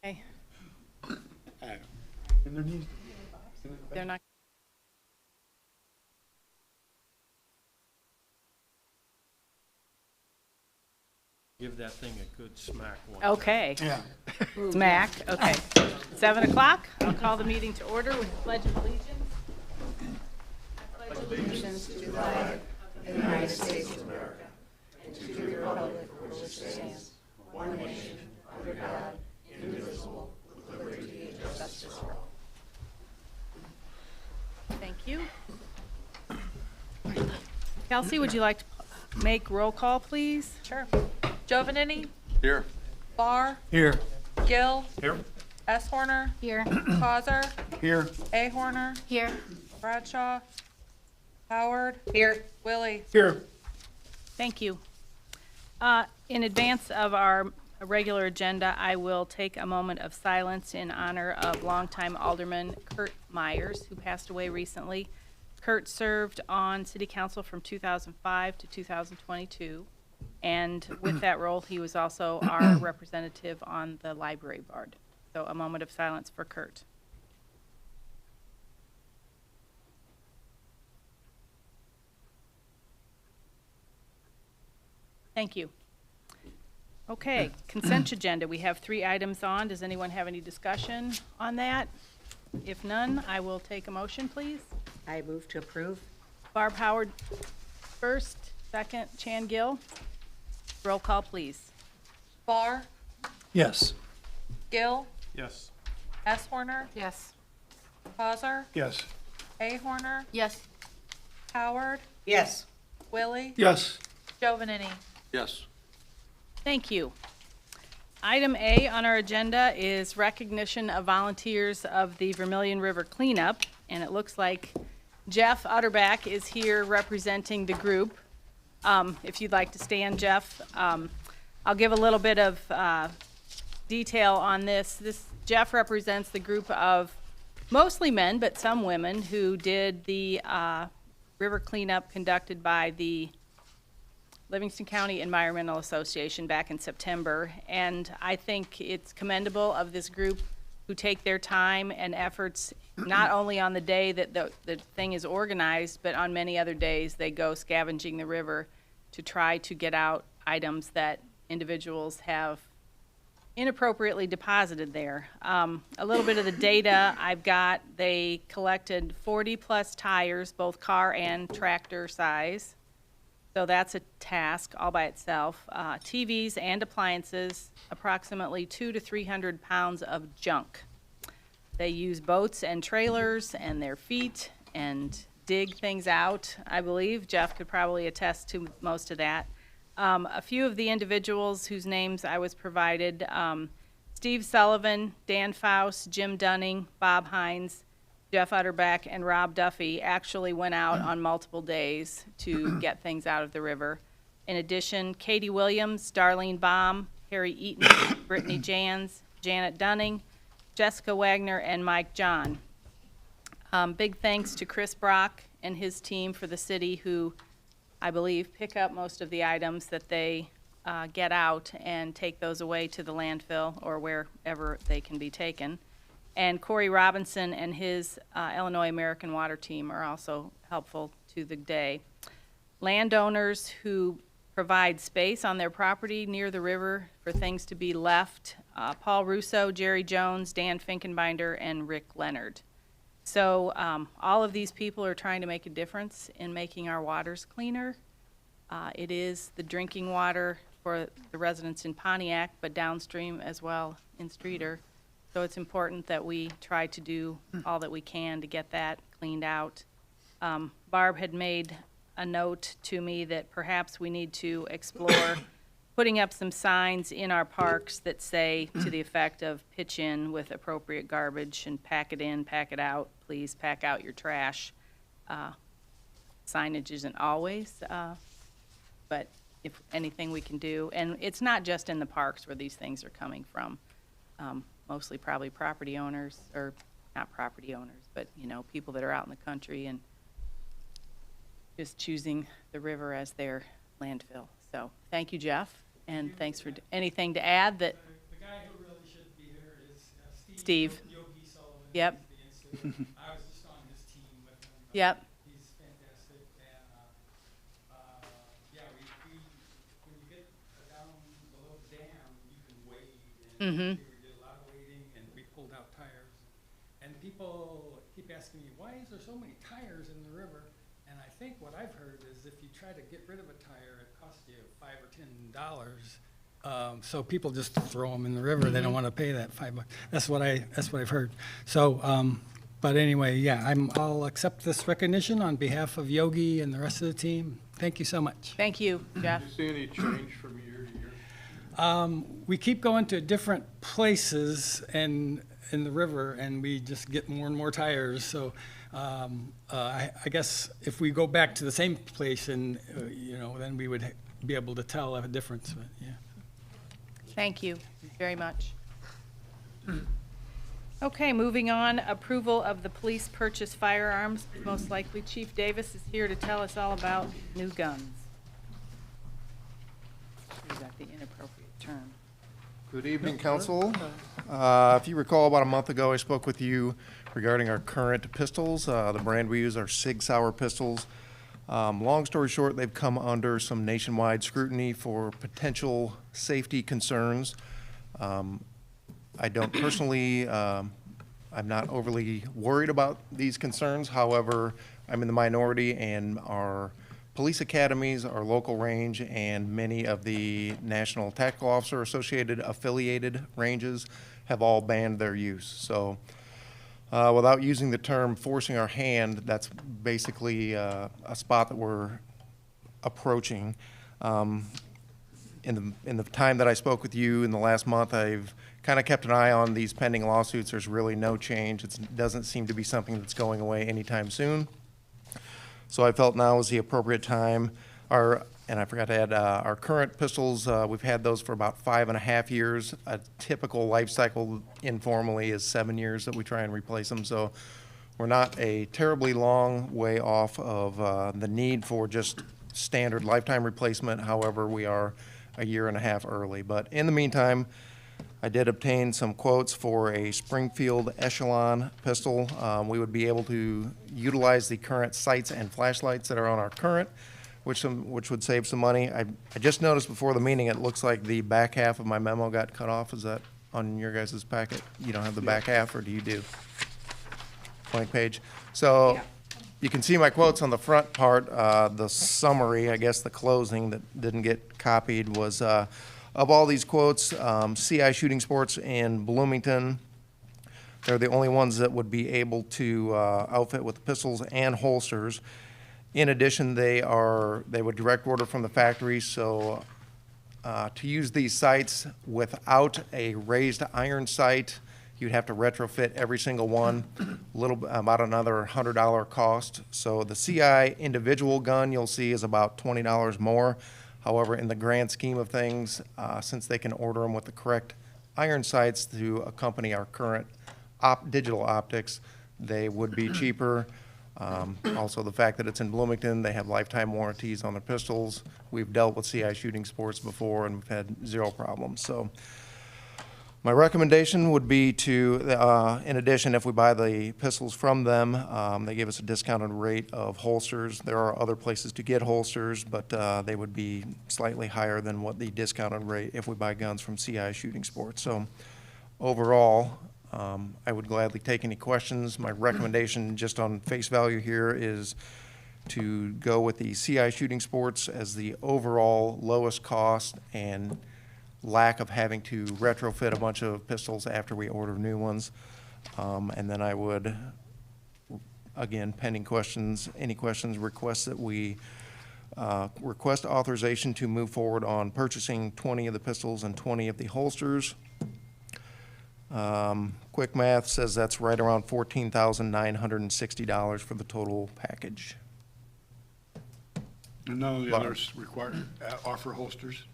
Okay, And there needs they're not. Give that thing a good smack one. Okay, Yeah. smack, okay. 7 o'clock, I'll call the meeting to order with the Pledge of Allegiance. Thank you. Kelsey, would you like to make roll call, please? Sure. Giovanini, Here. Barr, Here. Gill, Here. S. Horner, Here. Causer, Here. A. Horner, Here. Bradshaw, Howard, Here. Willie. Here. Thank you. In advance of our regular agenda, I will take a moment of silence in honor of longtime Alderman Kurt Myers, who passed away recently. Kurt served on City Council from 2005 to 2022, and with that role, he was also our representative on the library board. So a moment of silence for Kurt. Thank you. Okay, consent agenda. We have 3 items on. Does anyone have any discussion on that? If none, I will take a motion, please. I move to approve. Barb Howard first, second, Chan Gill. Roll call, please. Barr, Yes. Gill, Yes. S. Horner, Yes. Causer, Yes. A. Horner, Yes. Howard, Yes. Willie, Yes. Giovanini. Yes. Thank you. Item A on our agenda is recognition of volunteers of the Vermilion River cleanup, and it looks like Jeff Utterback is here representing the group. If you'd like to stand, Jeff. I'll give a little bit of detail on this. Jeff represents the group of mostly men, but some women, who did the river cleanup conducted by the Livingston County Environmental Association back in September. And I think it's commendable of this group who take their time and efforts, not only on the day that the thing is organized, but on many other days they go scavenging the river to try to get out items that individuals have inappropriately deposited there. A little bit of the data I've got: they collected 40 plus tires, both car and tractor size. So that's a task all by itself. TVs and appliances, approximately 200 to 300 pounds of junk. They use boats and trailers and their feet and dig things out, I believe. Jeff could probably attest to most of that. A few of the individuals whose names I was provided: Steve Sullivan, Dan Faust, Jim Dunning, Bob Hines, Jeff Utterback, and Rob Duffy actually went out on multiple days to get things out of the river. In addition, Katie Williams, Darlene Baum, Harry Eaton, Brittany Jans, Janet Dunning, Jessica Wagner, and Mike John. Big thanks to Chris Brock and his team for the city, who I believe pick up most of the items that they get out and take those away to the landfill or wherever they can be taken. And Corey Robinson and his Illinois American Water team are also helpful to the day. Landowners who provide space on their property near the river for things to be left: Paul Russo, Jerry Jones, Dan Finkenbinder, and Rick Leonard. So all of these people are trying to make a difference in making our waters cleaner. It is the drinking water for the residents in Pontiac, but downstream as well in Streeter. So it's important that we try to do all that we can to get that cleaned out. Barb had made a note to me that perhaps we need to explore putting up some signs in our parks that say to the effect of pitch in with appropriate garbage and pack it in, pack it out, please pack out your trash. Signage isn't always, but if anything we can do. And it's not just in the parks where these things are coming from. Mostly probably property owners, or not property owners, but, you know, people that are out in the country and just choosing the river as their landfill. So thank you, Jeff, and thanks for anything to add. That The guy who really should be here is Steve. Yogi Sullivan. Yep. He's the instigator. I was just on his team with him. Yep. He's fantastic, and, yeah, when you get down below the dam, you can wade, and we did a lot of wading, and we pulled out tires. And people keep asking me, why is there so many tires in the river? And I think what I've heard is if you try to get rid of a tire, it costs you $5 or $10. So people just throw them in the river. They don't want to pay that $5. That's what I've heard. So, but anyway, yeah, I'll accept this recognition on behalf of Yogi and the rest of the team. Thank you so much. Thank you, Jeff. Do you see any change from year to year? We keep going to different places and in the river, and we just get more and more tires. So I guess if we go back to the same place, and then we would be able to tell a difference. But yeah. Thank you very much. Okay, moving on, approval of the police purchase firearms. Most likely Chief Davis is here to tell us all about new guns. Is that the inappropriate term? Good evening, council. If you recall, about a month ago, I spoke with you regarding our current pistols. The brand we use are Sig Sauer pistols. Long story short, they've come under some nationwide scrutiny for potential safety concerns. I don't personally, I'm not overly worried about these concerns. However, I'm in the minority, and our police academies, our local range, and many of the National Tactical Officer Associated affiliated ranges have all banned their use. So without using the term forcing our hand, that's basically a spot that we're approaching. In the time that I spoke with you in the last month, I've kind of kept an eye on these pending lawsuits. There's really no change. It doesn't seem to be something that's going away anytime soon. So I felt now was the appropriate time. And I forgot to add, our current pistols, we've had those for about 5.5 years. A typical life cycle informally is 7 years that we try and replace them. So we're not a terribly long way off of the need for just standard lifetime replacement. However, we are 1.5 years early. But in the meantime, I did obtain some quotes for a Springfield Echelon pistol. We would be able to utilize the current sights and flashlights that are on our current, which would save some money. I just noticed before the meeting, it looks like the back half of my memo got cut off. Is that on your guys' packet? You don't have the back half, or do you do? Blank page. So you can see my quotes on the front part. The summary, I guess the closing that didn't get copied was of all these quotes, CI Shooting Sports in Bloomington, they're the only ones that would be able to outfit with pistols and holsters. In addition, they would direct order from the factory, so to use these sights without a raised iron sight, you'd have to retrofit every single one, about another $100 cost. So the CI individual gun you'll see is about $20 more. However, in the grand scheme of things, since they can order them with the correct iron sights to accompany our current digital optics, they would be cheaper. Also, the fact that it's in Bloomington, they have lifetime warranties on their pistols. We've dealt with CI Shooting Sports before, and we've had zero problems. So my recommendation would be to, in addition, if we buy the pistols from them, they give us a discounted rate of holsters. There are other places to get holsters, but they would be slightly higher than what the discounted rate if we buy guns from CI Shooting Sports. So overall, I would gladly take any questions. My recommendation just on face value here is to go with the CI Shooting Sports as the overall lowest cost and lack of having to retrofit a bunch of pistols after we order new ones. And then I would, again, pending questions, any questions, request that we request authorization to move forward on purchasing 20 of the pistols and 20 of the holsters. Quick math says that's right around $14,960 for the total package. And none of the others offer holsters?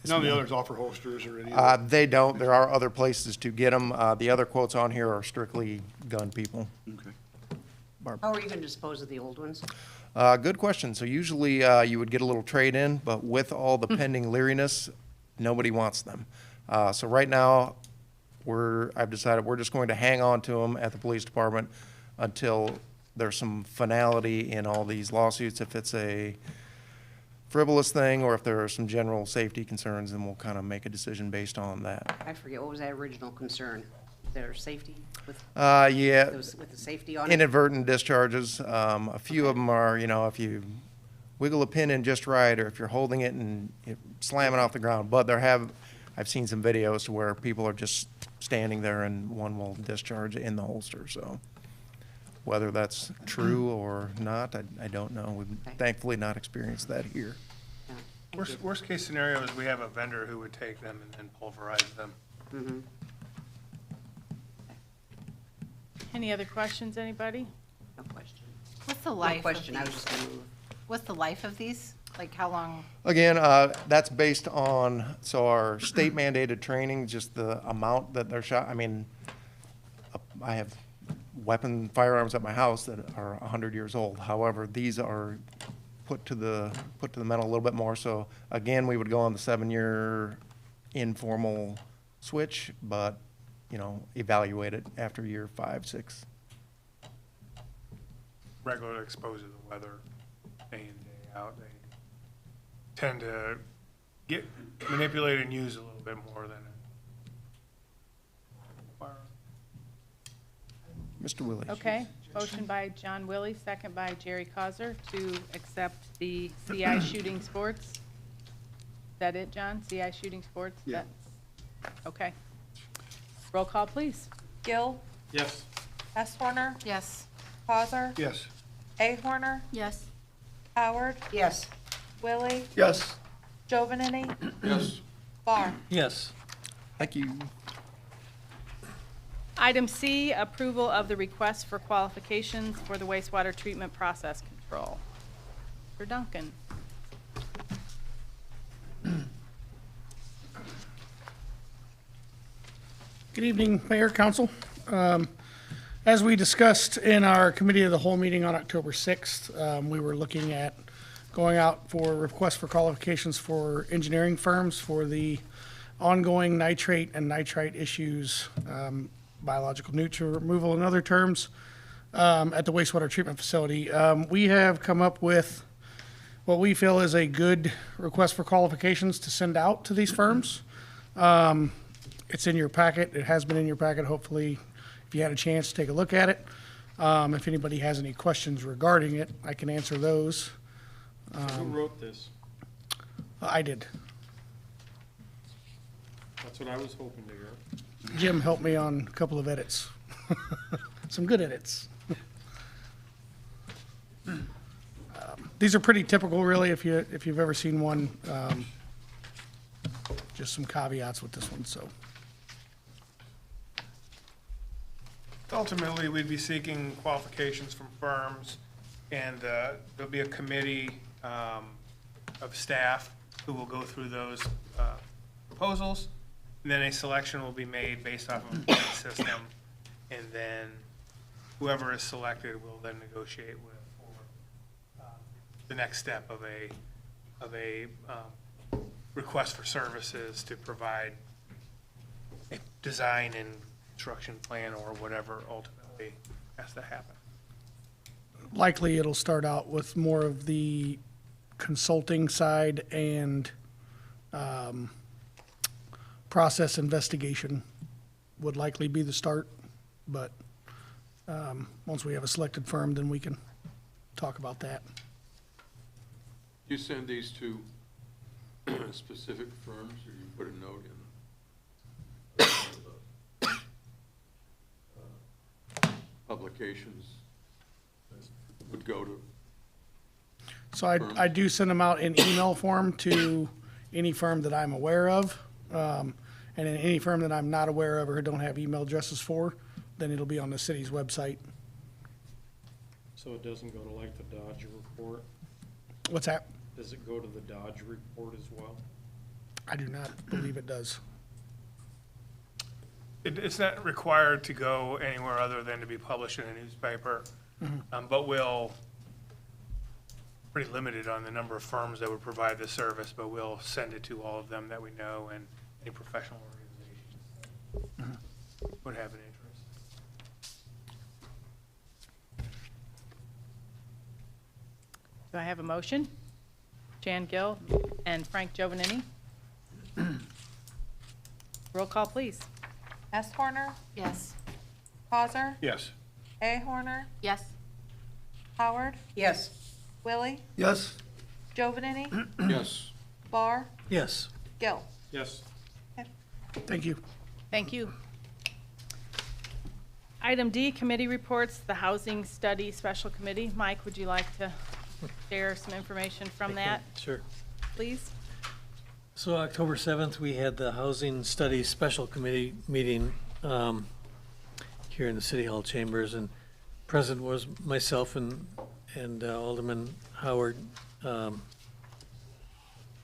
None of the others offer holsters or any They don't. There are other places to get them. The other quotes on here are strictly gun people. Okay. Barb. How are you going to dispose of the old ones? Good question. So usually you would get a little trade-in, but with all the pending leeriness, nobody wants them. So right now, I've decided we're just going to hang on to them at the police department until there's some finality in all these lawsuits. If it's a frivolous thing or if there are some general safety concerns, then we'll kind of make a decision based on that. I forget, what was that original concern? Their safety with, Yeah, with the safety on it? inadvertent discharges. A few of them are, if you wiggle a pin in just right, or if you're holding it and slamming off the ground. But I've seen some videos to where people are just standing there and one will discharge in the holster. So whether that's true or not, I don't know. We've thankfully not experienced that here. Yeah, thank you. Worst case scenario is we have a vendor who would take them and then pulverize them. Mhm. Any other questions, anybody? No question. What's the No life of question, I was these? just gonna move. What's the life of these? Like how long? Again, that's based on, our state mandated training, just the amount that they're shot. I mean, I have firearms at my house that are 100 years old. However, these are put to the metal a little bit more. So again, we would go on the 7-year informal switch, but, evaluate it after year 5, 6. Regular exposure to the weather, day in, day out. They tend to get manipulated and used a little bit more than a firearm. Mr. Willie? Okay, motion by John Willie, second by Jerry Causer to accept the CI Shooting Sports. Is that it, John? CI Shooting Sports? Yeah. Okay. Roll call, please. Gill, Yes. S. Horner, Yes. Causer, Yes. A. Horner, Yes. Howard, Yes, Willie, Yes. Jovanini, Yes. Barr. Yes. Thank you. Item C, approval of the request for qualifications for the wastewater treatment process control. For Duncan. Good evening, Mayor, Council. As we discussed in our Committee of the Whole meeting on October 6th, we were looking at going out for requests for qualifications for engineering firms for the ongoing nitrate and nitrite issues, biological nutrient removal and other terms, at the wastewater treatment facility. We have come up with what we feel is a good request for qualifications to send out to these firms. It's in your packet. It has been in your packet. Hopefully, if you had a chance to take a look at it. If anybody has any questions regarding it, I can answer those. Who wrote this? I did. That's what I was hoping to hear. Jim helped me on a couple of edits. Some good edits. These are pretty typical, really, if you've ever seen one. Just some caveats with this one, so. Ultimately, we'd be seeking qualifications from firms, and there'll be a committee of staff who will go through those proposals, and then a selection will be made based off of a point system, and then whoever is selected will then negotiate with for the next step of a request for services to provide a design and construction plan or whatever ultimately has to happen. Likely, it'll start out with more of the consulting side and process investigation would likely be the start. But once we have a selected firm, then we can talk about that. You send these to specific firms, or you put a note in publications would go to? So I do send them out in email form to any firm that I'm aware of. And then any firm that I'm not aware of or don't have email addresses for, then it'll be on the city's website. So it doesn't go to like the Dodge report? What's that? Does it go to the Dodge report as well? I do not believe it does. It's not required to go anywhere other than to be published in a newspaper, but we'll, pretty limited on the number of firms that would provide this service, but we'll send it to all of them that we know and any professional organizations. would have an interest. Do I have a motion? Jan Gill and Frank Giovanini. Roll call, please. S. Horner, Yes. Causer, Yes. A. Horner, Yes. Howard, Yes. Willie, Yes. Giovanini, Yes. Barr, Yes. Gill. Yes. Thank you. Thank you. Item D, committee reports, the Housing Study Special Committee. Mike, would you like to share some information from that, Sure. please? So October 7th, we had the Housing Studies Special Committee meeting here in the City Hall chambers, and present was myself and Alderman Howard,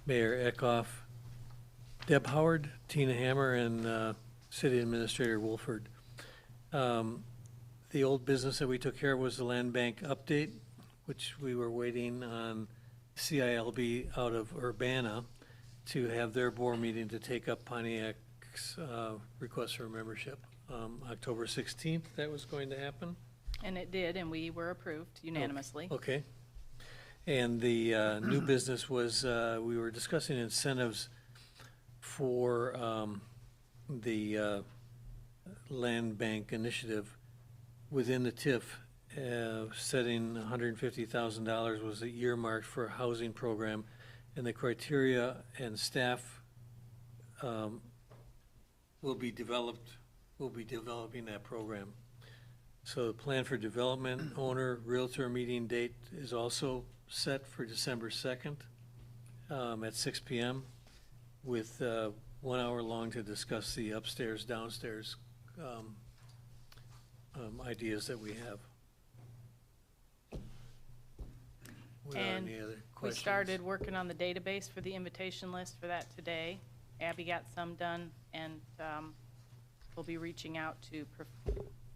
Mayor Eckhoff, Deb Howard, Tina Hammer, and City Administrator Wolford. The old business that we took care of was the land bank update, which we were waiting on CILB out of Urbana to have their board meeting to take up Pontiac's request for membership. October 16th, that was going to happen. And it did, and we were approved unanimously. Okay. And the new business was, we were discussing incentives for the land bank initiative within the TIF. Setting $150,000 was earmarked for a housing program, and the criteria and staff will be developing that program. So the plan for development, owner, realtor meeting date is also set for December 2nd at 6 p.m. with 1 hour long to discuss the upstairs, downstairs ideas that we have. Without And any other we questions? started working on the database for the invitation list for that today. Abby got some done, and we'll be reaching out to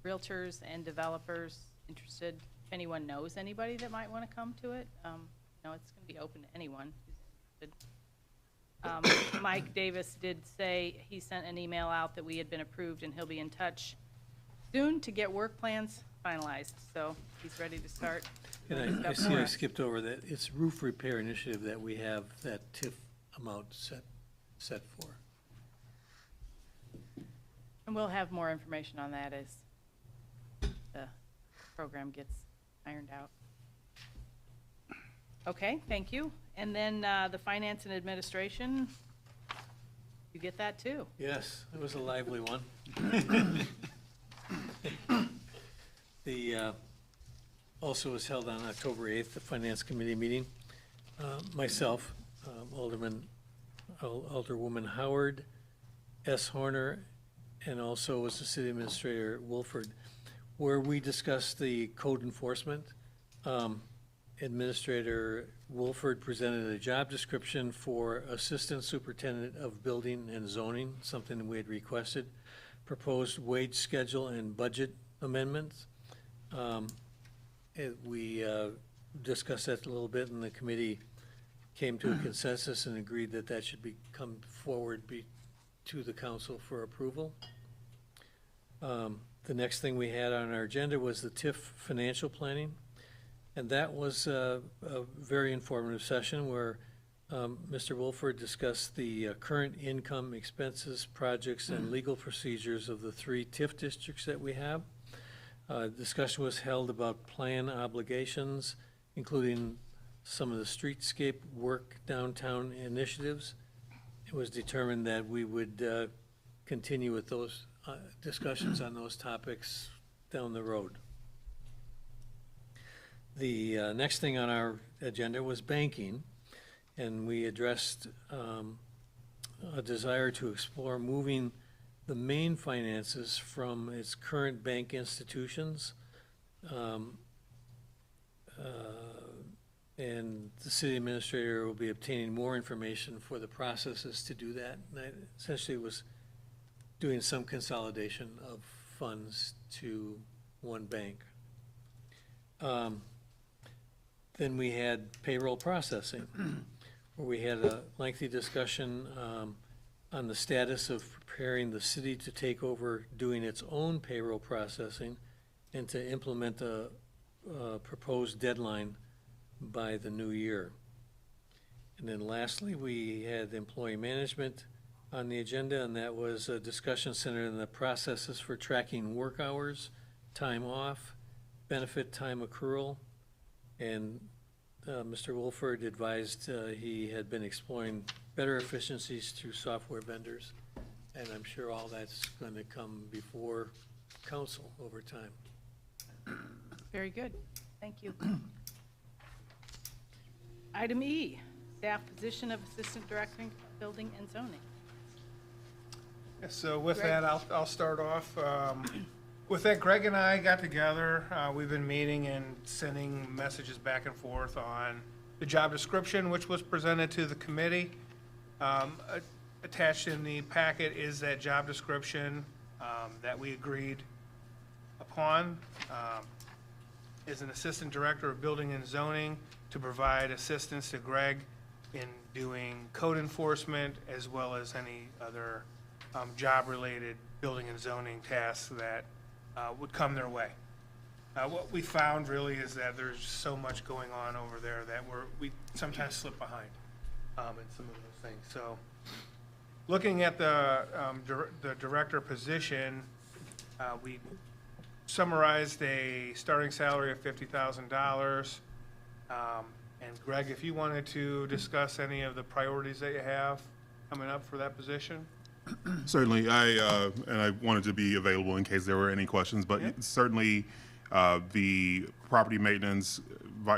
realtors and developers interested. If anyone knows anybody that might want to come to it, no, it's going to be open to anyone who's interested. Mike Davis did say he sent an email out that we had been approved, and he'll be in touch soon to get work plans finalized, so he's ready to start. And doing I stuff see for I us. skipped over that. It's roof repair initiative that we have that TIF amount set for. And we'll have more information on that as the program gets ironed out. Okay, thank you. And then the finance and administration, you get that too. Yes, it was a lively one. The, also was held on October 8th, the Finance Committee meeting. Myself, Alderwoman Howard, S. Horner, and also was the City Administrator Wolford, where we discussed the code enforcement. Administrator Wolford presented a job description for Assistant Superintendent of Building and Zoning, something we had requested, proposed wage schedule and budget amendments. We discussed that a little bit, and the committee came to a consensus and agreed that that should come forward to the council for approval. The next thing we had on our agenda was the TIF financial planning, and that was a very informative session where Mr. Wolford discussed the current income, expenses, projects, and legal procedures of the 3 TIF districts that we have. Discussion was held about plan obligations, including some of the streetscape work downtown initiatives. It was determined that we would continue with those discussions on those topics down the road. The next thing on our agenda was banking, and we addressed a desire to explore moving the main finances from its current bank institutions. And the city administrator will be obtaining more information for the processes to do that. And I essentially was doing some consolidation of funds to one bank. Then we had payroll processing, where we had a lengthy discussion on the status of preparing the city to take over doing its own payroll processing and to implement a proposed deadline by the new year. And then lastly, we had employee management on the agenda, and that was a discussion centered on the processes for tracking work hours, time off, benefit time accrual, and Mr. Wolford advised he had been exploring better efficiencies through software vendors, and I'm sure all that's going to come before council over time. Very good. Thank you. Item E, staff position of Assistant Director, Building and Zoning. So with Greg? that, I'll start off. With that, Greg and I got together. We've been meeting and sending messages back and forth on the job description, which was presented to the committee. Attached in the packet is that job description that we agreed upon. Is an Assistant Director of Building and Zoning to provide assistance to Greg in doing code enforcement as well as any other job-related building and zoning tasks that would come their way. What we found really is that there's so much going on over there that we sometimes slip behind in some of those things. So looking at the director position, we summarized a starting salary of $50,000. And Greg, if you wanted to discuss any of the priorities that you have coming up for that position? Certainly, I wanted to be available in case there were any questions, but certainly the property maintenance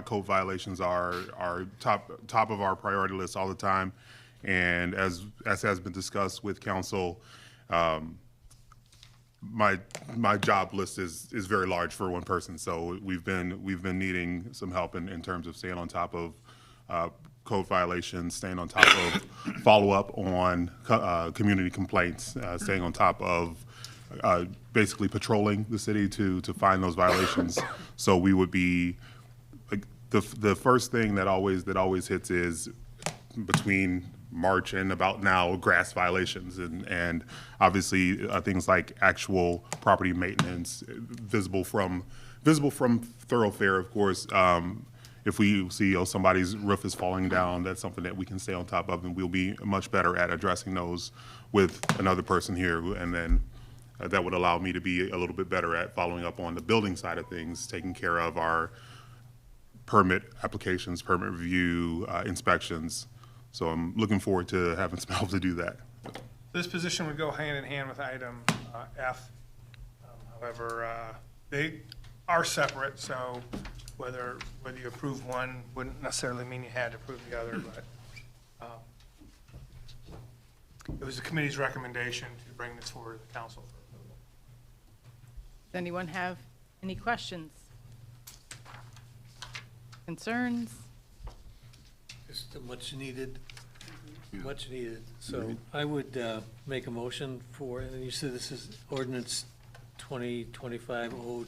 code violations are top of our priority list all the time. And as has been discussed with council, my job list is very large for one person. So we've been needing some help in terms of staying on top of code violations, staying on top of follow up on community complaints, staying on top of basically patrolling the city to find those violations. So we would be like the first thing that always hits is between March and about now grass violations and obviously things like actual property maintenance visible from thoroughfare, of course. If we see somebody's roof is falling down, that's something that we can stay on top of, and we'll be much better at addressing those with another person here. And then that would allow me to be a little bit better at following up on the building side of things, taking care of our permit applications, permit review, inspections. So I'm looking forward to having some help to do that. This position would go hand in hand with item F. However, they are separate, so whether you approve one wouldn't necessarily mean you had to approve the other, but it was the committee's recommendation to bring this forward to the council for approval. Does anyone have any questions? Concerns? Just a much needed. So I would make a motion for, and you said this is ordinance 2025-02.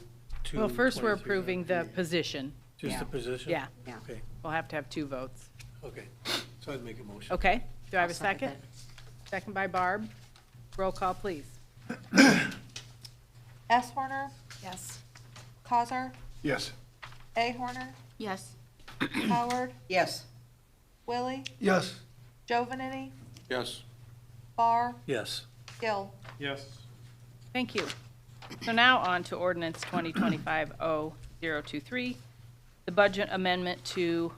Well, first we're approving the position. Just the position? Yeah. Yeah. Okay, We'll have to have two votes. okay. So I'd make a motion. Okay, do I have a I'll second second? Second by Barb. Roll call, please. S. Horner, Yes. Cosar, Yes. A. Horner, Yes. Howard, Yes. Willie, Yes. Jovanini, Yes. Barr, Yes. Gill. Yes. Thank you. So now on to ordinance 2025-023, the budget amendment to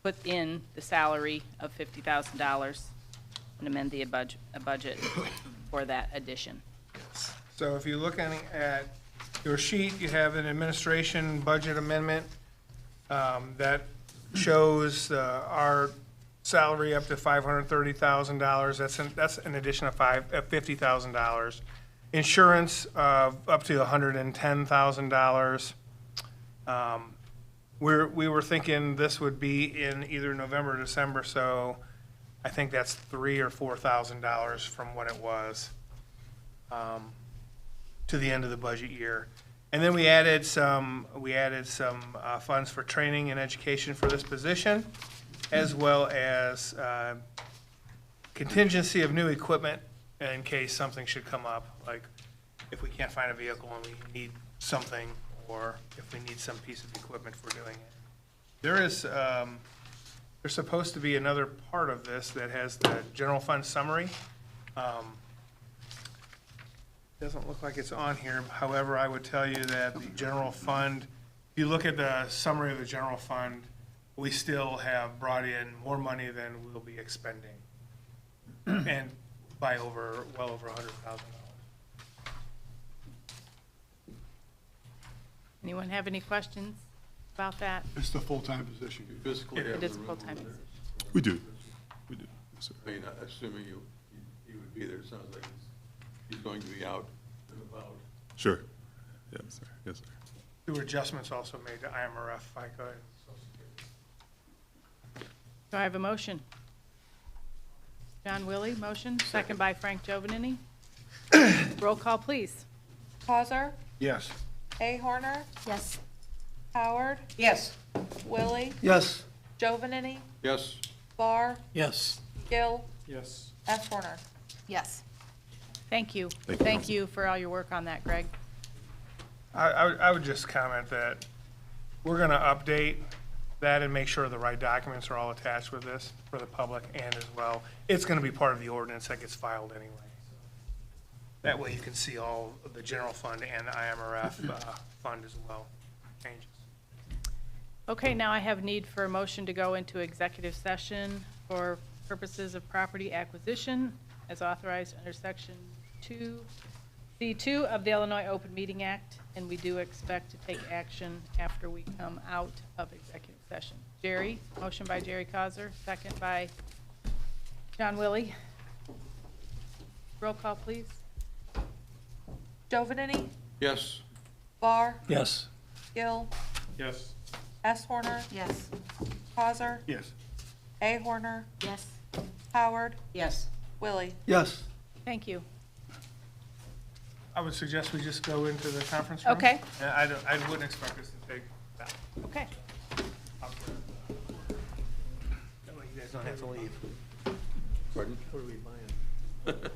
put in the salary of $50,000 and amend the budget for that addition. So if you look at your sheet, you have an administration budget amendment that shows our salary up to $530,000. That's an addition of $50,000. Insurance up to $110,000. We were thinking this would be in either November or December, so I think that's $3,000 or $4,000 from what it was to the end of the budget year. And then we added some funds for training and education for this position, as well as contingency of new equipment in case something should come up, like if we can't find a vehicle and we need something, or if we need some piece of equipment for doing it. There's supposed to be another part of this that has the general fund summary. Doesn't look like it's on here. However, I would tell you that the general fund, if you look at the summary of the general fund, we still have brought in more money than we'll be expending. And by well over $100,000. Anyone have any questions about that? It's the full-time position. You physically have It the is a room full-time over there? position. We do. We do. Yes, sir. I mean, assuming you would be there, it sounds like he's going to be out and about. Sure. Yes, sir. Yes, sir. There were adjustments also made to IMRF, FICA, and Social Security. Do I have a motion? John Willie, motion, second by Frank Giovanini. Roll call, please. Causer, Yes. A. Horner, Yes. Howard, Yes. Willie, Yes. Giovanini, Yes, Barr, Yes. Gill, Yes. S. Horner. Yes. Thank you. Thank you, Thank Council. you for all your work on that, Greg. I would just comment that we're gonna update that and make sure the right documents are all attached with this for the public and as well. It's gonna be part of the ordinance that gets filed anyway. That way you can see all of the general fund and the IMRF fund as well, changes. Okay, now I have need for a motion to go into executive session for purposes of property acquisition as authorized under Section 2C2 of the Illinois Open Meeting Act, and we do expect to take action after we come out of executive session. Jerry, motion by Jerry Causer, second by John Willie. Roll call, please. Giovanini, yes. Barr, Yes. Gill, Yes. S. Horner, Yes. Causer, Yes. A. Horner, Yes. Howard, Yes. Willie. Yes. Thank you. I would suggest we just go into the conference room. Okay. And I wouldn't expect us to take that. Okay. That way you guys don't have to leave. Pardon? What are we buying?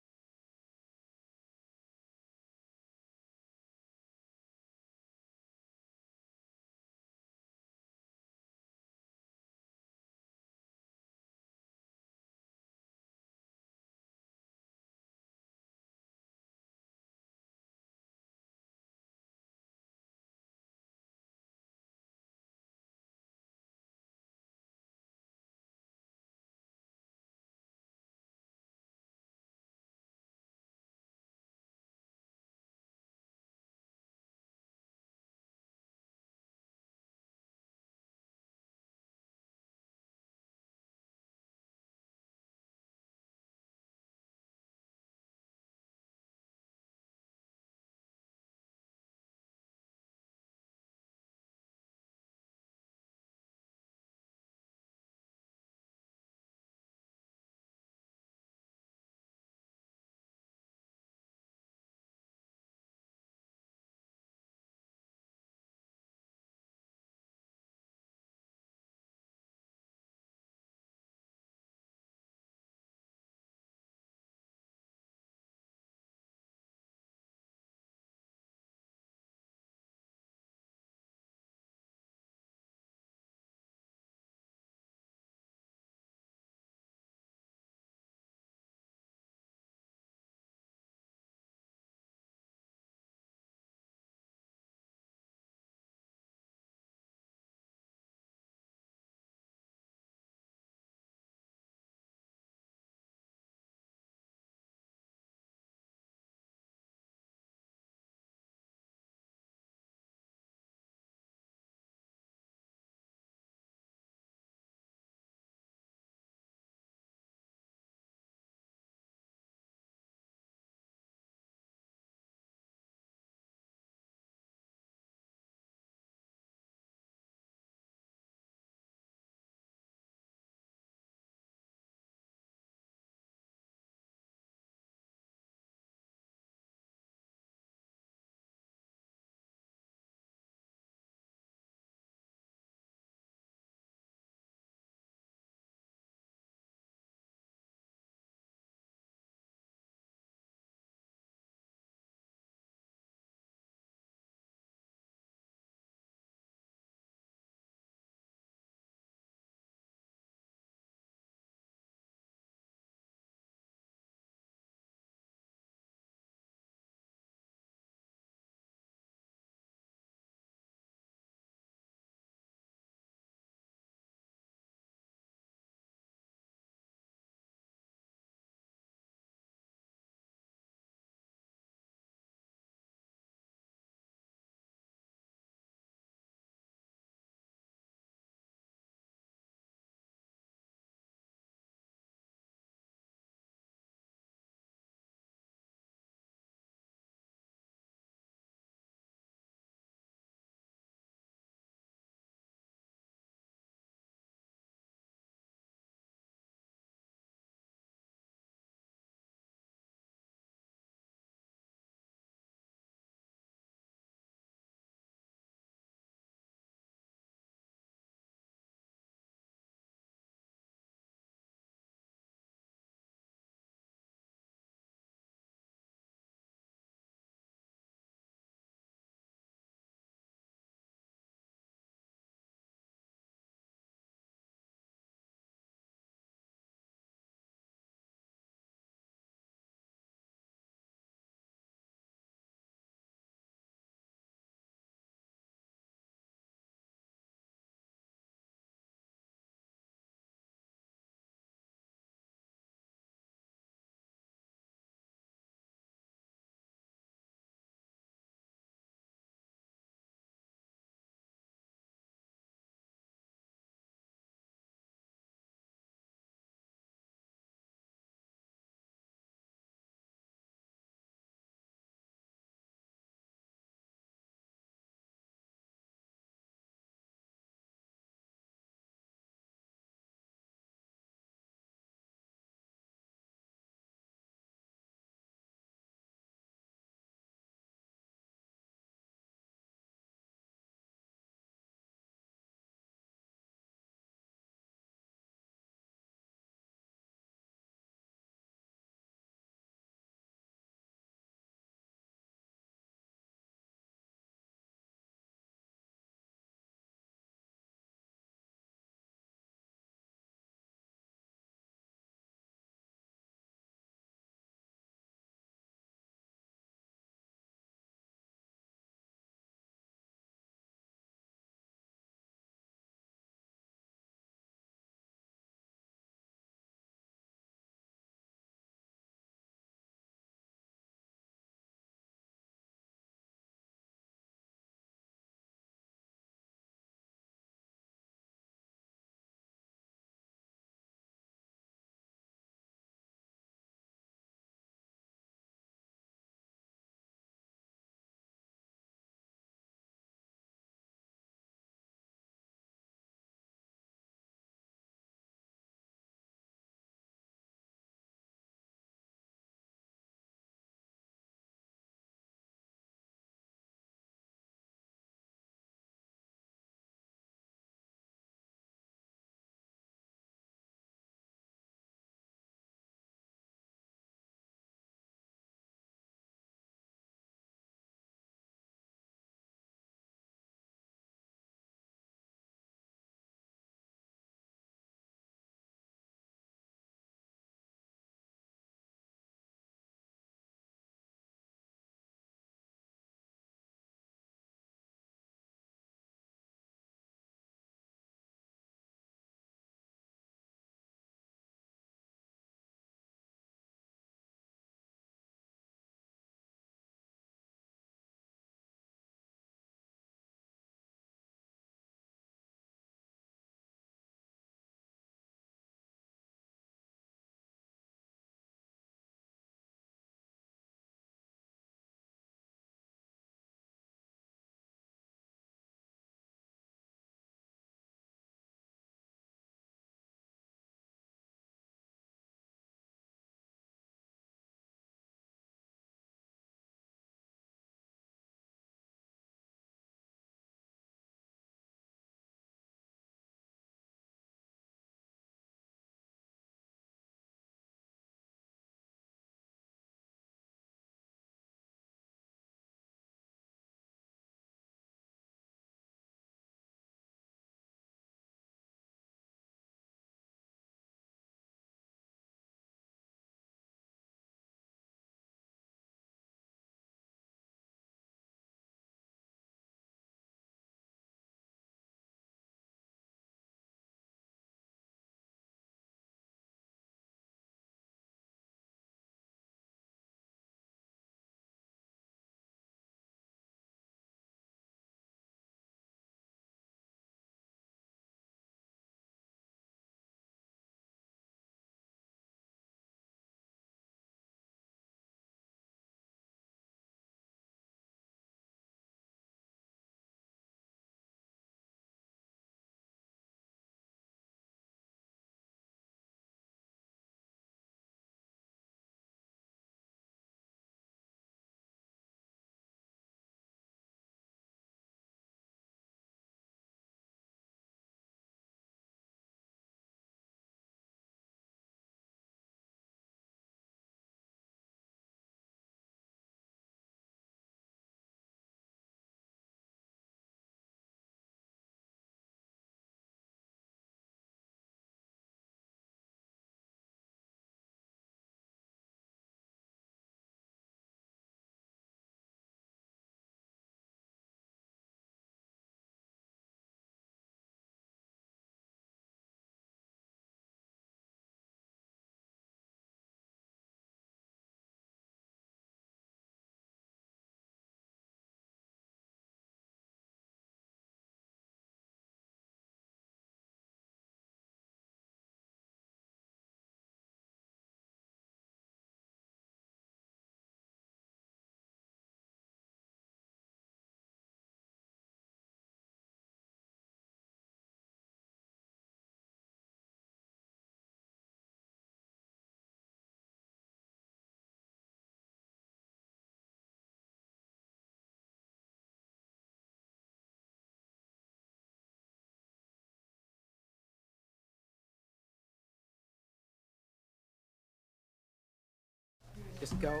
just go,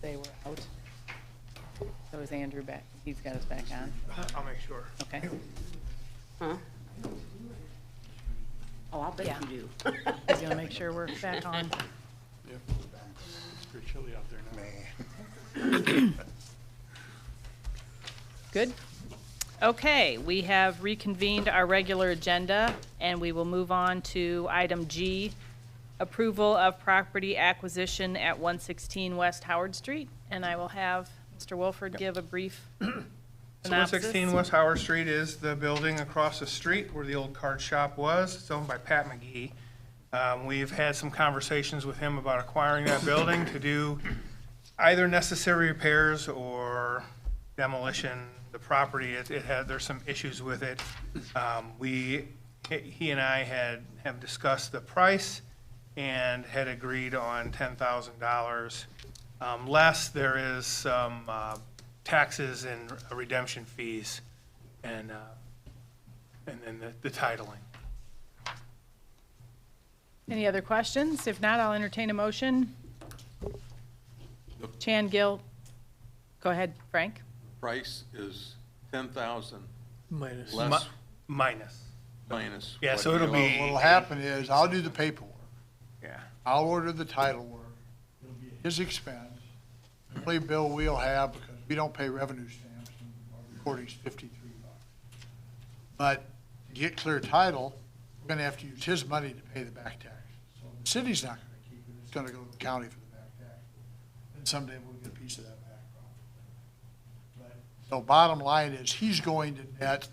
they were out. So is Andrew back? He's got us back on. I'll make sure. Okay. Huh? Oh, I'll bet Yeah. you do. He's gonna make sure we're back on. It's pretty chilly out there now. Good? Okay, we have reconvened our regular agenda, and we will move on to item G, approval of property acquisition at 116 West Howard Street. And I will have Mr. Wolford give a brief So synopsis. 116 West Howard Street is the building across the street where the old card shop was. It's owned by Pat McGee. We've had some conversations with him about acquiring that building to do either necessary repairs or demolition. The property, there's some issues with it. He and I have discussed the price and had agreed on $10,000 less. There is some taxes and redemption fees and then the titling. Any other questions? If not, I'll entertain a motion. Chan, Gill, go ahead, Frank. Price is 10,000 Minus. less, Minus. minus. Yeah, what so it'll you- be. What'll happen is, I'll do the paperwork. Yeah. I'll order the title work. It'll be at his expense. The only bill we'll have, because we don't pay revenue stamps, and our recording's $53. But to get clear title, we're gonna have to use his money to pay the back taxes. So the city's not gonna keep it, it's gonna go to the county for the back tax. And someday we'll get a piece of that back probably. But, so bottom line is, he's going to net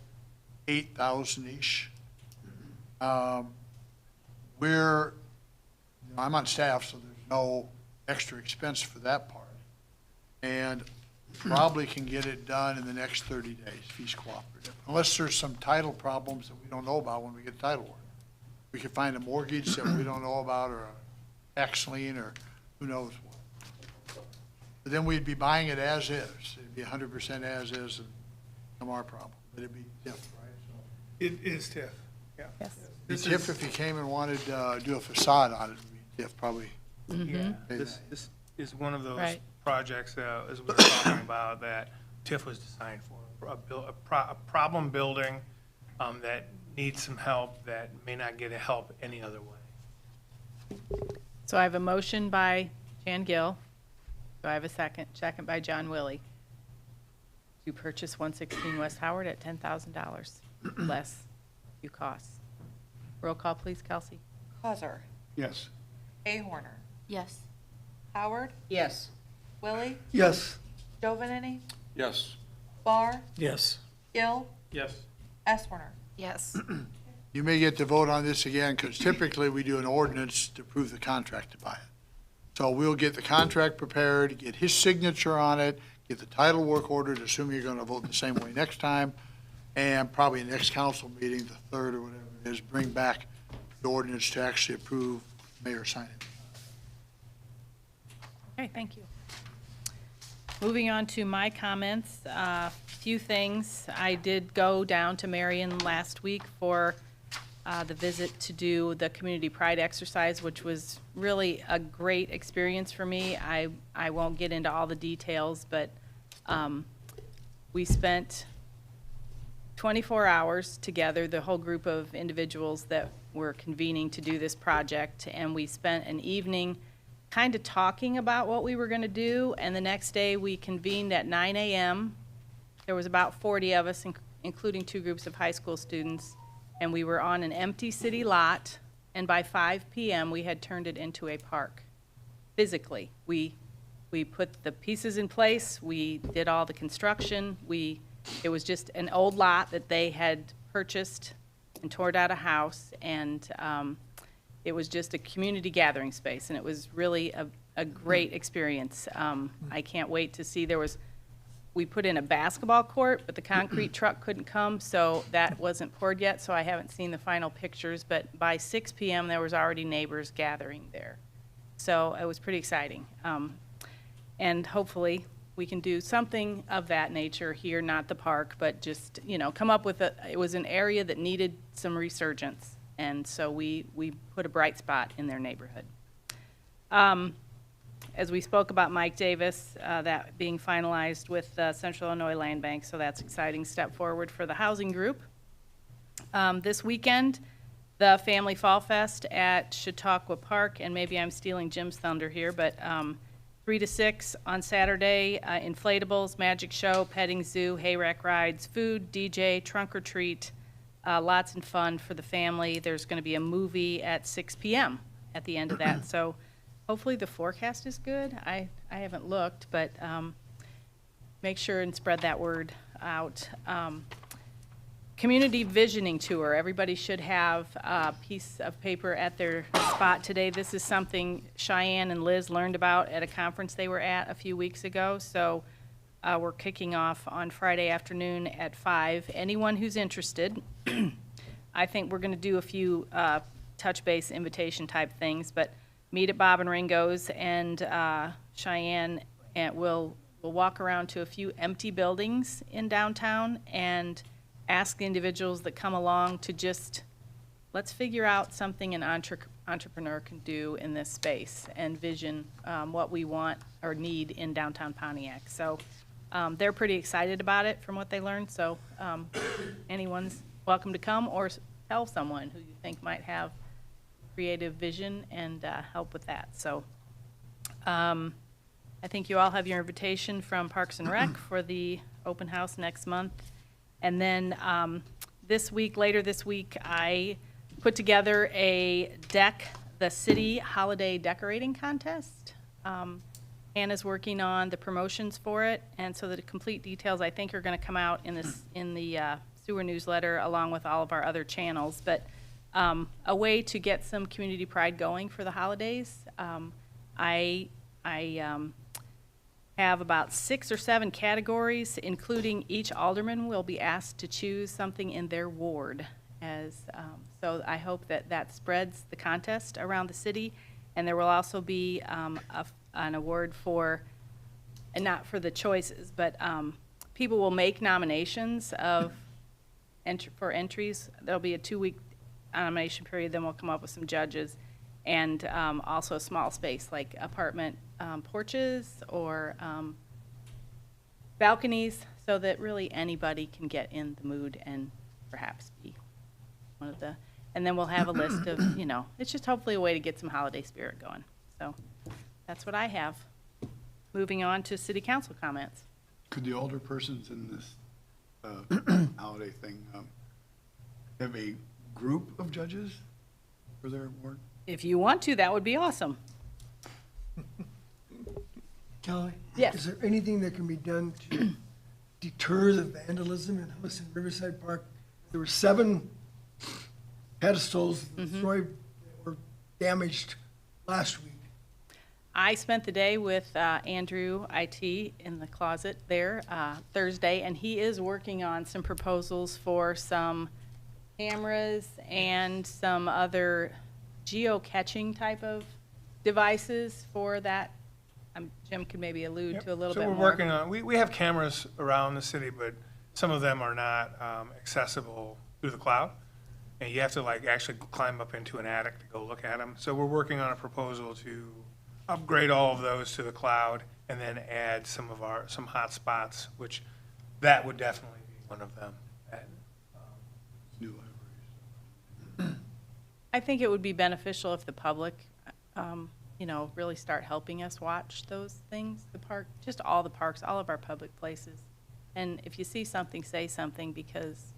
8,000-ish. I'm on staff, so there's no extra expense for that part. And probably can get it done in the next 30 days if he's cooperative. Unless there's some title problems that we don't know about when we get title work. We could find a mortgage that we don't know about, or a tax lien, or who knows what. But then we'd be buying it as is. It'd be 100% as is, and come our problem. But it'd be different, right? So It is TIF, yeah. Yes. This it'd be is- TIF if he came and wanted to do a facade on it. It'd be TIF probably. Yeah, Pay this is one of those Right. projects, as we were talking about, that TIF was designed for. A problem building that needs some help, that may not get help any other way. So I have a motion by Chan Gill. Do I have a second? Second by John Willie. To purchase 116 West Howard at $10,000 less few costs. Roll call, please, Kelsey. Coser, Yes. Ahorner, Yes. Howard, Yes. Willie, Yes. Jovanini, Yes, Barr, Yes. Gill, Yes. Eswarner. Yes. You may get to vote on this again, because typically we do an ordinance to approve the contract to buy it. So we'll get the contract prepared, get his signature on it, get the title work ordered, assuming you're gonna vote the same way next time, and probably next council meeting, the third or whatever it is, bring back the ordinance to actually approve, mayor sign it. Okay, thank you. Moving on to my comments, few things. I did go down to Marion last week for the visit to do the community pride exercise, which was really a great experience for me. I won't get into all the details, but we spent 24 hours together, the whole group of individuals that were convening to do this project, and we spent an evening kind of talking about what we were going to do, and the next day we convened at 9 a.m. There was about 40 of us, including two groups of high school students, and we were on an empty city lot, and by 5 p.m. we had turned it into a park. Physically, we put the pieces in place, we did all the construction, it was just an old lot that they had purchased and tore out a house, and it was just a community gathering space, and it was really a great experience. I can't wait to see, we put in a basketball court, but the concrete truck couldn't come, so that wasn't poured yet, so I haven't seen the final pictures, but by 6 p.m. there was already neighbors gathering there. So it was pretty exciting. And hopefully we can do something of that nature here, not the park, but just, come up with it was an area that needed some resurgence. And so we put a bright spot in their neighborhood. as we spoke about Mike Davis, that being finalized with Central Illinois Land Bank, so that's exciting step forward for the housing group. This weekend, the Family Fall Fest at Chautauqua Park, and maybe I'm stealing Jim's thunder here, but 3 to 6 on Saturday, inflatables, magic show, petting zoo, hayrack rides, food, DJ, trunk or treat, lots and fun for the family. There's going to be a movie at 6 p.m. at the end of that, so hopefully the forecast is good. I haven't looked, but make sure and spread that word out. Community visioning tour. Everybody should have a piece of paper at their spot today. This is something Cheyenne and Liz learned about at a conference they were at a few weeks ago. So we're kicking off on Friday afternoon at 5. Anyone who's interested, I think we're going to do a few touch base invitation type things, but meet at Bob and Ringo's, and Cheyenne, and we'll walk around to a few empty buildings in downtown and ask the individuals that come along to just, let's figure out something an entrepreneur can do in this space and vision what we want or need in downtown Pontiac. So they're pretty excited about it from what they learned, so anyone's welcome to come or tell someone who you think might have creative vision and help with that. So I think you all have your invitation from Parks and Rec for the open house next month. And then later this week, I put together a the city holiday decorating contest. Hannah's working on the promotions for it, and so the complete details I think are going to come out in the sewer newsletter along with all of our other channels. But a way to get some community pride going for the holidays. I have about 6 or 7 categories, including each alderman will be asked to choose something in their ward. So I hope that spreads the contest around the city, and there will also be an award for, and not for the choices, but people will make nominations for entries. There'll be a 2-week nomination period, then we'll come up with some judges, and also a small space like apartment porches or balconies, so that really anybody can get in the mood and perhaps be one of the, and then we'll have a list of, it's just hopefully a way to get some holiday spirit going. So that's what I have. Moving on to city council comments. Could the older persons in this holiday thing have a group of judges for their award? If you want to, that would be awesome. Kelly? Yes. Is there anything that can be done to deter the vandalism in Huss and Riverside Park? There were 7 pedestals destroyed or damaged last week. I spent the day with Andrew IT in the closet there Thursday, and he is working on some proposals for some cameras and some other geocaching type of devices for that. Jim could maybe allude to a little bit more. So we're working on, we have cameras around the city, but some of them are not accessible through the cloud. And you have to actually climb up into an attic to go look at them. So we're working on a proposal to upgrade all of those to the cloud and then add some hot spots, which that would definitely be one of them. New libraries. I think it would be beneficial if the public, really start helping us watch those things, the park, just all the parks, all of our public places. And if you see something, say something, because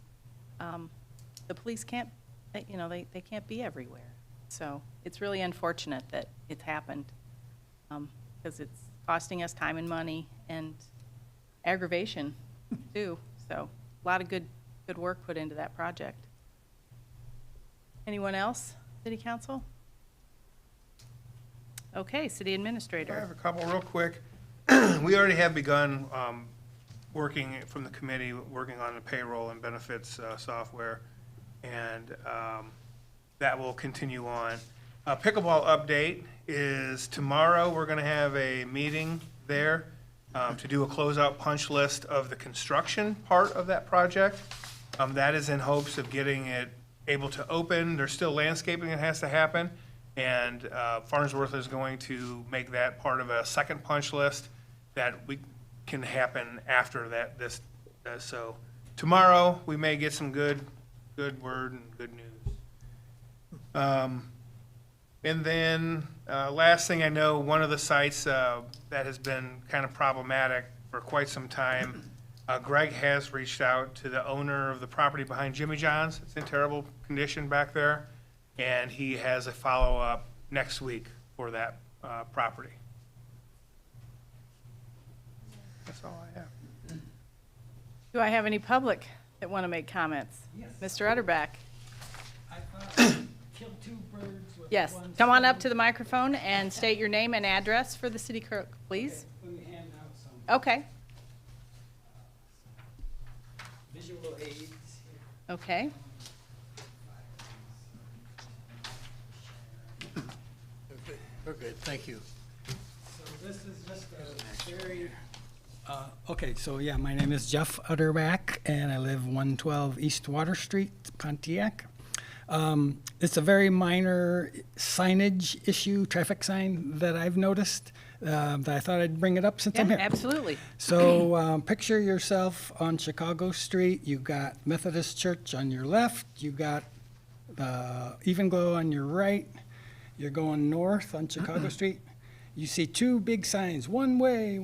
the police can't, they can't be everywhere. So it's really unfortunate that it's happened, because it's costing us time and money and aggravation too. So a lot of good work put into that project. Anyone else, City Council? Okay, City Administrator. I have a couple real quick. We already have begun working from the committee, working on the payroll and benefits software, and that will continue on. Pickleball update is tomorrow. We're going to have a meeting there to do a closeout punch list of the construction part of that project. That is in hopes of getting it able to open. There's still landscaping that has to happen, And Farnsworth is going to make that part of a second punch list that we can happen after that, so tomorrow, we may get some good word and good news. And then, last thing I know, one of the sites that has been kind of problematic for quite some time, Greg has reached out to the owner of the property behind Jimmy John's. It's in terrible condition back there, and he has a follow-up next week for that property. That's all I have. Do I have any public that want to make comments? Yes. Mr. Utterback? I killed 2 birds with Yes, one come on up stone. to the microphone and state your name and address for the city clerk, please. Let me hand out some Okay, visual aids here. okay. We're good, thank you. So this is just a very, okay, so yeah, my name is Jeff Utterback, and I live 112 East Water Street, Pontiac. It's a very minor signage issue, traffic sign that I've noticed, that I thought I'd bring it up since I'm Yeah, here. absolutely. So picture yourself on Chicago Street. You've got Methodist Church on your left. You got Even Glow on your right. You're going north on Chicago Street. You see 2 big signs, one way,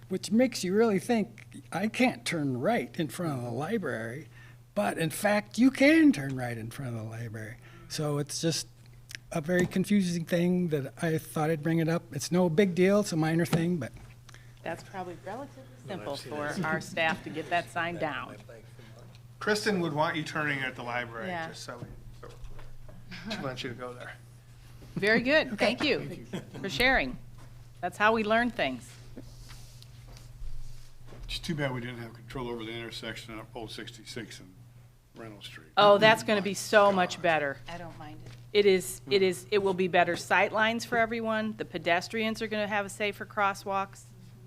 which makes you really think, I can't turn right in front of the library. But in fact, you can turn right in front of the library. So it's just a very confusing thing that I thought I'd bring it up. It's no big deal. It's a minor thing, but That's probably relatively simple for our staff to get that sign down. Kristen would want you turning at the library, Yeah. just so she wants you to go there. Very good, thank you for sharing. That's how we learn things. It's too bad we didn't have control over the intersection of Old 66 and Reynolds Street. Oh, that's going to be so much better. I don't mind it. It will be better sight lines for everyone. The pedestrians are going to have safer crosswalks.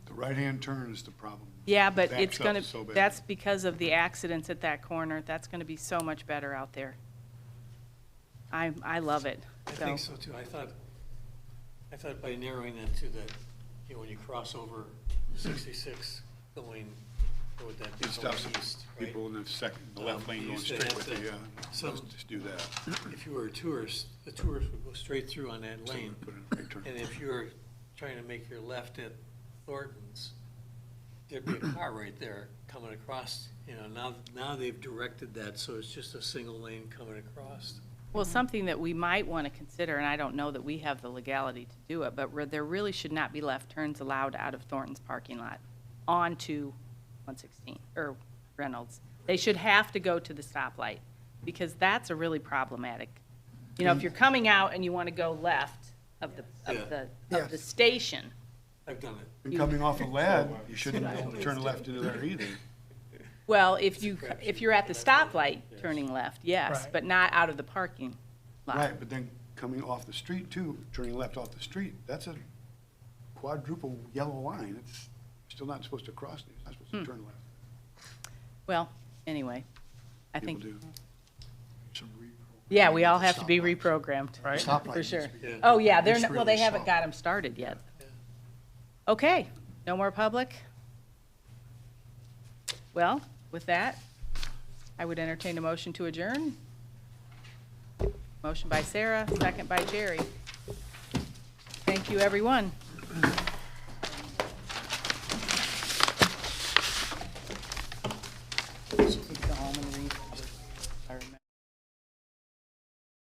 The right-hand turn is the problem. Yeah, but Backs it's up going to, so bad. that's because of the accidents at that corner. That's going to be so much better out there. I love it. I think so too. I thought by narrowing that to the, when you cross over 66 going, what would that be, It going stops east, right? people in the left lane you going used to straight have with to- the, some- let's just do that. If you were a tourist, the tourist would go straight through on that lane. Put in a right turn. And if you were trying to make your left at Thornton's, there'd be a car right there coming across, now they've directed that, so it's just a single lane coming across. Well, something that we might want to consider, and I don't know that we have the legality to do it, but there really should not be left turns allowed out of Thornton's parking lot onto 116, or Reynolds. They should have to go to the stoplight, because that's a really problematic. If you're coming out and you want to go left of the station, I've done it. And coming off of Ladd, you shouldn't be able to turn left into there either. well, if you're at the stoplight turning left, yes, Right. but not out of the parking lot. Right, but then coming off the street too, turning left off the street, that's a quadruple yellow line. It's still not supposed to cross, it's not supposed to turn left. Well, anyway, I think, People do. Some reprogram. yeah, we all have to be Stoplights. reprogrammed. Right. Stoplight For needs sure. to be- Yeah. Oh, yeah, It's well, really they haven't soft. got them started yet. Okay, no more public? Well, with that, I would entertain a motion to adjourn. Motion by Sarah, second by Jerry. Thank you, everyone.